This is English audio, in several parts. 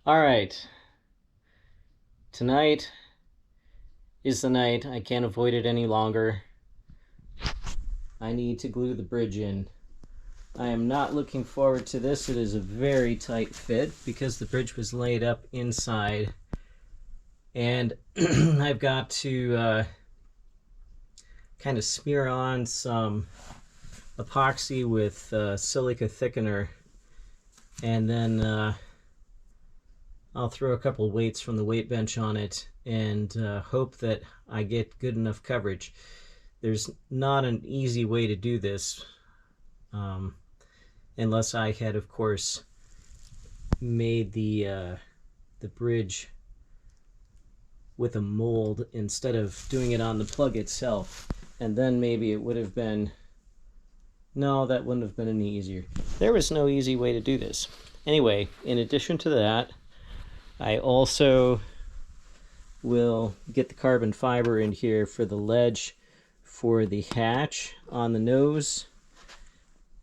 All right, tonight is the night. I can't avoid it any longer. I need to glue the bridge in. I am not looking forward to this. It is a very tight fit because the bridge was laid up inside. And I've got to kind of smear on some epoxy with silica thickener. And then I'll throw a couple weights from the weight bench on it and hope that I get good enough coverage. There's not an easy way to do this, unless I had, of course, made the bridge with a mold instead of doing it on the plug itself. And then maybe it would have been... No, that wouldn't have been any easier. There was no easy way to do this. Anyway, in addition to that, I also will get the carbon fiber in here for the ledge for the hatch on the nose,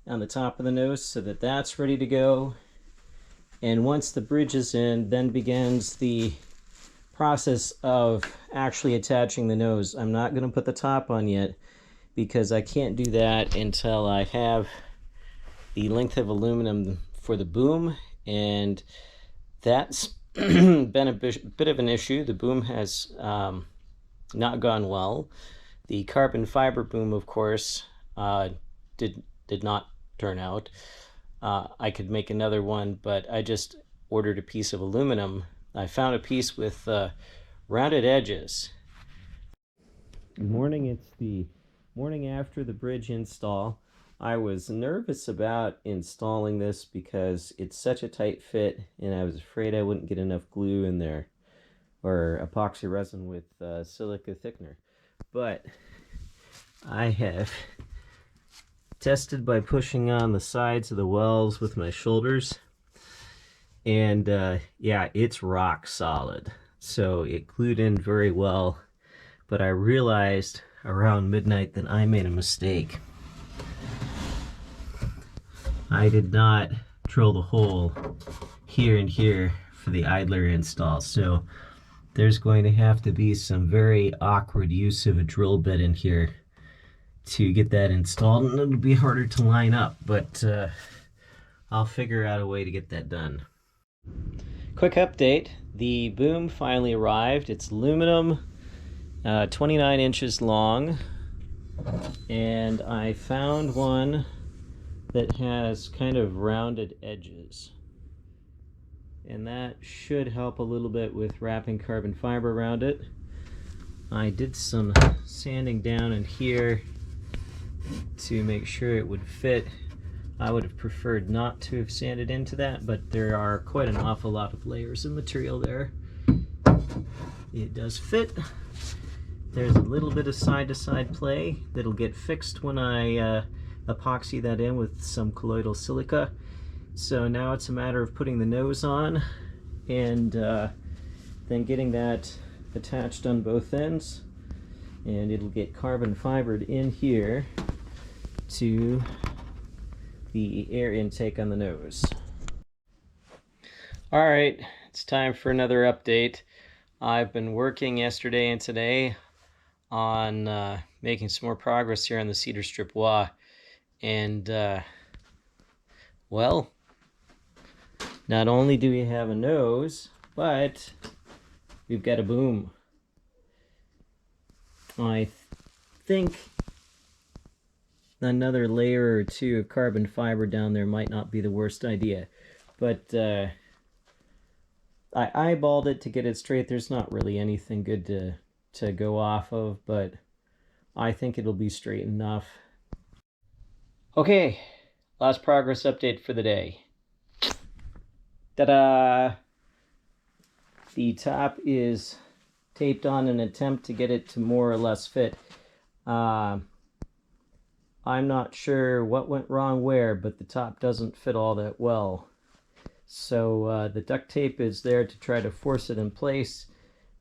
on the top of the nose, so that that's ready to go. And once the bridge is in, then begins the process of actually attaching the nose. I'm not going to put the top on yet because I can't do that until I have the length of aluminum for the boom, and that's been a bit of an issue. The boom has not gone well. The carbon fiber boom, of course, did not turn out. I could make another one, but I just ordered a piece of aluminum. I found a piece with rounded edges. Good morning. It's the morning after the bridge install. I was nervous about installing this because it's such a tight fit, and I was afraid I wouldn't get enough glue in there, or epoxy resin with silica thickener. But I have tested by pushing on the sides of the wells with my shoulders, and yeah, it's rock solid. So it glued in very well, but I realized around midnight that I made a mistake. I did not drill the hole here and here for the idler install, so there's going to have to be some very awkward use of a drill bit in here to get that installed, and it'll be harder to line up, but I'll figure out a way to get that done. Quick update, the boom finally arrived. It's aluminum, 29 inches long, and I found one that has kind of rounded edges, and that should help a little bit with wrapping carbon fiber around it. I did some sanding down in here to make sure it would fit. I would have preferred not to have sanded into that, but there are quite an awful lot of layers of material there. It does fit. There's a little bit of side-to-side play that'll get fixed when I epoxy that in with some colloidal silica. So now it's a matter of putting the nose on and then getting that attached on both ends, and it'll get carbon fibered in here to the air intake on the nose. All right, it's time for another update. I've been working yesterday and today on making some more progress here on the cedar strip wah, and well, not only do we have a nose, but we've got a boom. I think another layer or two of carbon fiber down there might not be the worst idea, but I eyeballed it to get it straight. There's not really anything good to go off of, but I think it'll be straight enough. Okay, last progress update for the day. Ta-da! The top is taped on in an attempt to get it to more or less fit. I'm not sure what went wrong where, but the top doesn't fit all that well. So the duct tape is there to try to force it in place.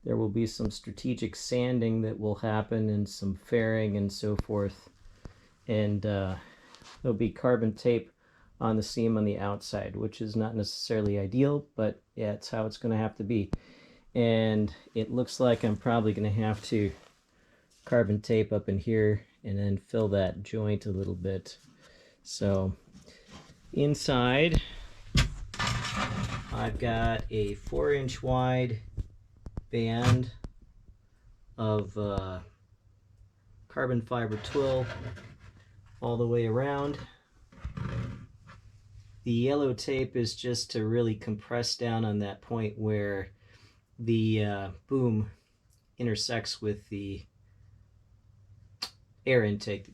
There will be some strategic sanding that will happen and some fairing and so forth. And there'll be carbon tape on the seam on the outside, which is not necessarily ideal, but yeah, it's how it's going to have to be. And it looks like I'm probably going to have to carbon tape up in here and then fill that joint a little bit. So inside, I've got a 4-inch wide band of carbon fiber twill all the way around. The yellow tape is just to really compress down on that point where the boom intersects with the air intake.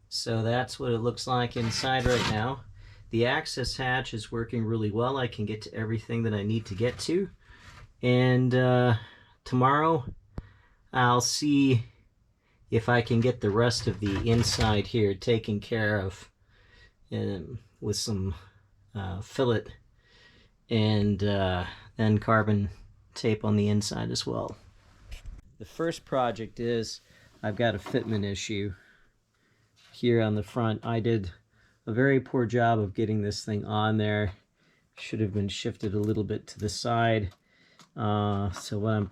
So that's what it looks like inside right now. The access hatch is working really well. I can get to everything that I need to get to. And tomorrow I'll see if I can get the rest of the inside here taken care of with some fillet and then carbon tape on the inside as well. The first project is I've got a fitment issue here on the front. I did a very poor job of getting this thing on there. Should have been shifted a little bit to the side. So what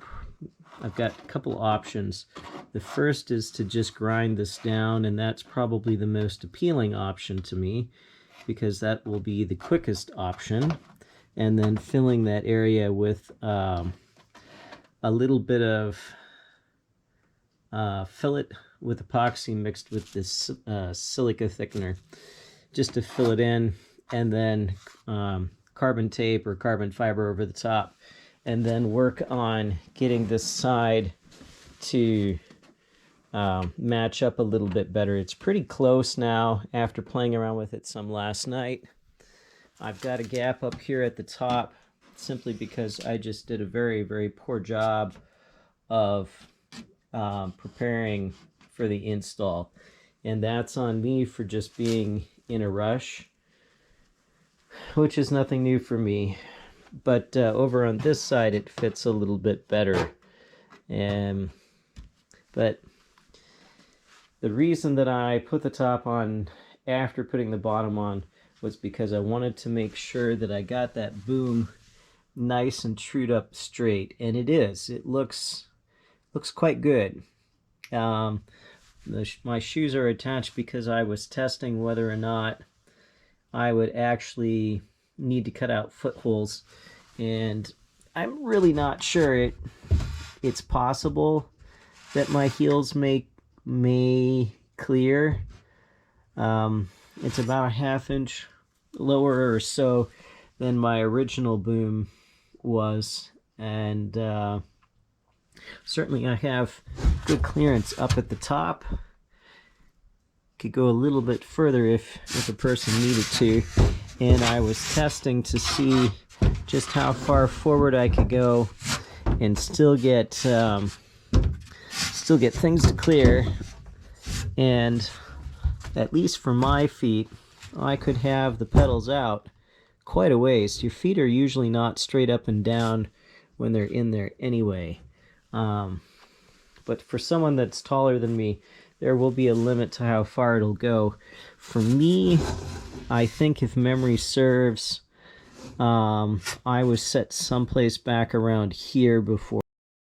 I've got a couple options. The first is to just grind this down, and that's probably the most appealing option to me because that will be the quickest option. And then filling that area with a little bit of fillet with epoxy mixed with this silica thickener, just to fill it in, and then carbon tape or carbon fiber over the top, and then work on getting this side to match up a little bit better. It's pretty close now after playing around with it some last night. I've got a gap up here at the top simply because I just did a very, very poor job of preparing for the install. And that's on me for just being in a rush, which is nothing new for me. But over on this side, it fits a little bit better. But the reason that I put the top on after putting the bottom on was because I wanted to make sure that I got that boom nice and trued up straight, and it is. It looks quite good. My shoes are attached because I was testing whether or not I would actually need to cut out footholes, and I'm really not sure. It's possible that my heels may clear. It's about a 1/2 inch lower or so than my original boom was, and certainly I have good clearance up at the top. Could go a little bit further if a person needed to, and I was testing to see just how far forward I could go and still get things to clear. And at least for my feet, I could have the pedals out quite a ways. Your feet are usually not straight up and down when they're in there anyway. But for someone that's taller than me, there will be a limit to how far it'll go. For me, I think if memory serves, I was set someplace back around here before.